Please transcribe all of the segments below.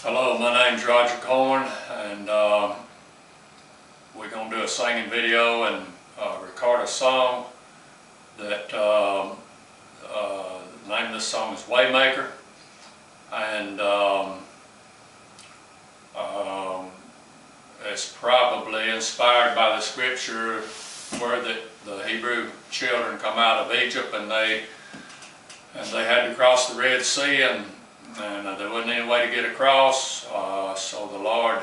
Hello, my name's Roger Corn, and we're going to do a singing video and record a song that the name of this song is Waymaker, and it's probably inspired by the scripture where the Hebrew children come out of Egypt and they had to cross the Red Sea, and there wasn't any way to get across, so the Lord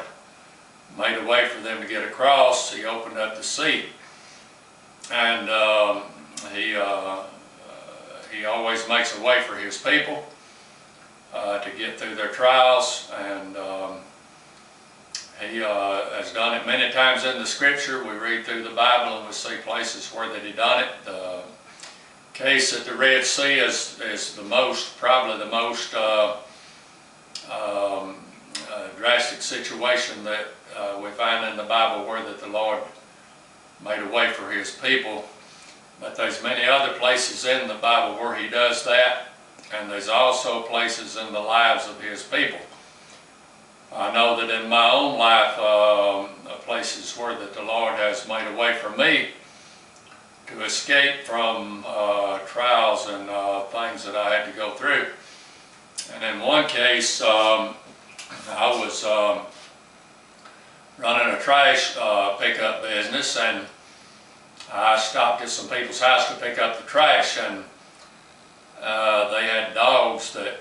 made a way for them to get across. He opened up the sea, and He always makes a way for His people to get through their trials, and He has done it many times in the Scripture. We read through the Bible and we see places where that He done it. The case at the Red Sea is probably the most drastic situation that we find in the Bible where that the Lord made a way for His people. But there's many other places in the Bible where He does that, and there's also places in the lives of His people. I know that in my own life, places where that the Lord has made a way for me to escape from trials and things that I had to go through. And in one case, I was running a trash pickup business, and I stopped at some people's house to pick up the trash, and they had dogs that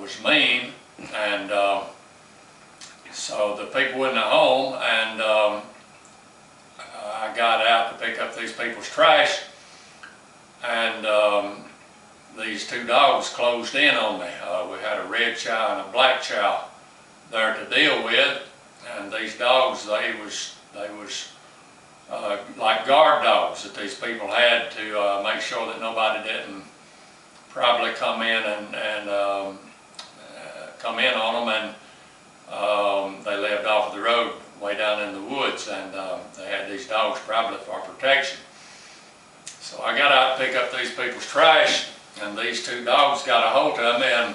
was mean, and so the people wasn't at home, and I got out to pick up these people's trash, and these two dogs closed in on me. We had a red chow and a black chow there to deal with, and these dogs, they was like guard dogs that these people had to make sure that nobody didn't probably come in and come in on them, and they lived off of the road way down in the woods, and they had these dogs probably for protection. So I got out to pick up these people's trash, and these two dogs got a hold of me, and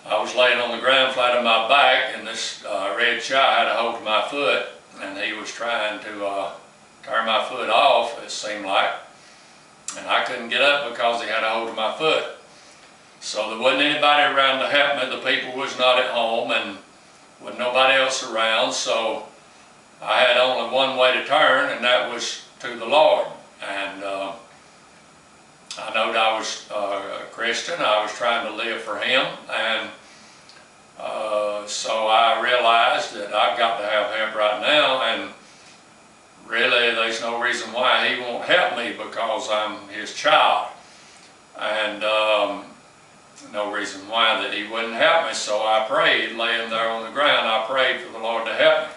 I was laying on the ground flat on my back, and this red chow had a hold of my foot, and he was trying to tear my foot off, it seemed like, and I couldn't get up because he had a hold of my foot. So there wasn't anybody around to help me. The people was not at home, and with nobody else around, so I had only one way to turn, and that was to the Lord. And I knowed I was a Christian. I was trying to live for Him, and so I realized that I've got to have help right now, and really there's no reason why He won't help me because I'm His child, and no reason why that He wouldn't help me. So I prayed, laying there on the ground, I prayed for the Lord to help me.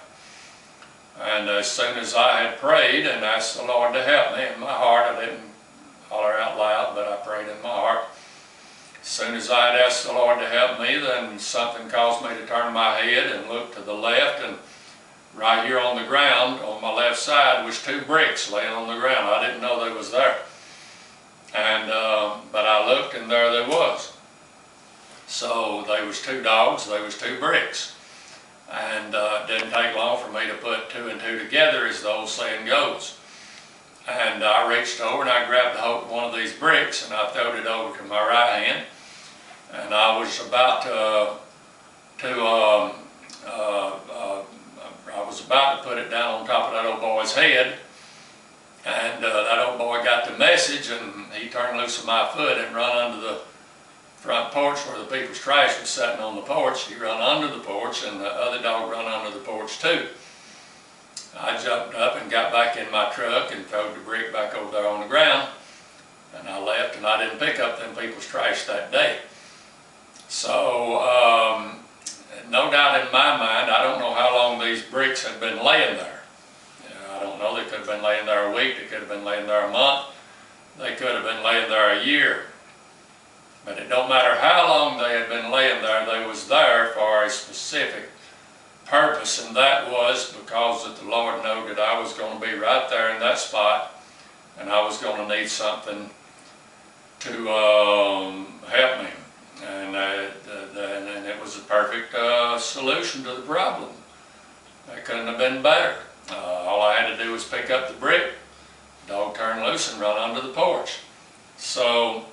And as soon as I had prayed and asked the Lord to help me in my heart, I didn't holler out loud, but I prayed in my heart. As soon as I had asked the Lord to help me, then something caused me to turn my head and look to the left, and right here on the ground on my left side was two bricks laying on the ground. I didn't know they was there. And but I looked, and there they was. So they was two dogs, they was two bricks. And it didn't take long for me to put two and two together, as the old saying goes. And I reached over and I grabbed a hold of one of these bricks, and I throwed it over to my right hand. And I was about to put it down on top of that old boy's head. And that old boy got the message, and he turned loose of my foot and run under the front porch where the people's trash was sitting on the porch. He run under the porch, and the other dog run under the porch too. I jumped up and got back in my truck and threw the brick back over there on the ground, and I left, and I didn't pick up them people's trash that day. So no doubt in my mind, I don't know how long these bricks had been laying there. I don't know, they could have been laying there a week, they could have been laying there a month, they could have been laying there a year. But it don't matter how long they had been laying there, they was there for a specific purpose, and that was because that the Lord knew that I was going to be right there in that spot, and I was going to need something to help me. And was the perfect solution to the problem. It couldn't have been better. All I had to do was pick up the brick, dog turned loose and run under the porch. So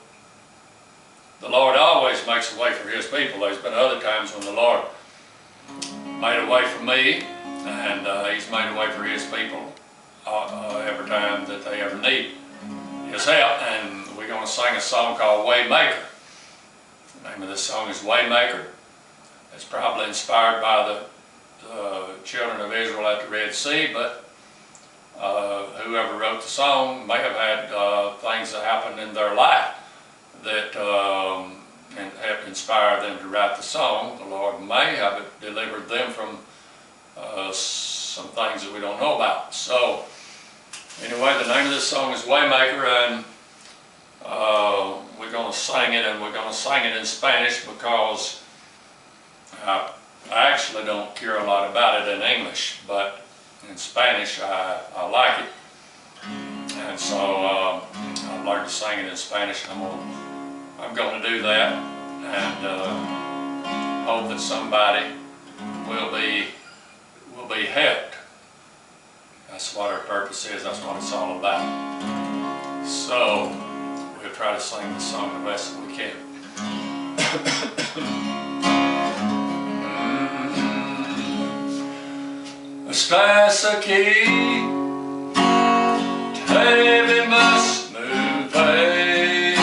the Lord always makes a way for His people. There's been other times when the Lord made a way for me, and He's made a way for His people every time that they ever need His help. And we're going to sing a song called Waymaker. The name of this song is Waymaker. It's probably inspired by the children of Israel at the Red Sea, but whoever wrote the song may have had things that happened in their life that have inspired them to write the song. The Lord may have delivered them from some things that we don't know about. So anyway, the name of this song is Waymaker, and we're going to sing it, and we're going to sing it in Spanish because I actually don't care a lot about it in English, but in Spanish I like it. And so I've learned to sing it in Spanish. I'm going to do that, and hope that somebody will be helped. That's what our purpose is. That's what it's all about. So we'll try to sing the song the best that we can. Estás aquí, debemos mover,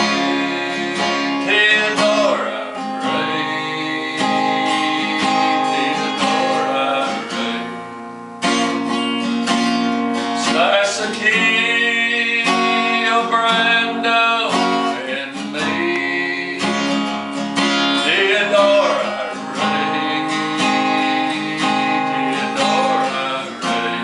te adora, Rey, te adora, Rey. Estás aquí, obrando en mí, te adora, Rey, te adora, Rey.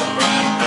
a brand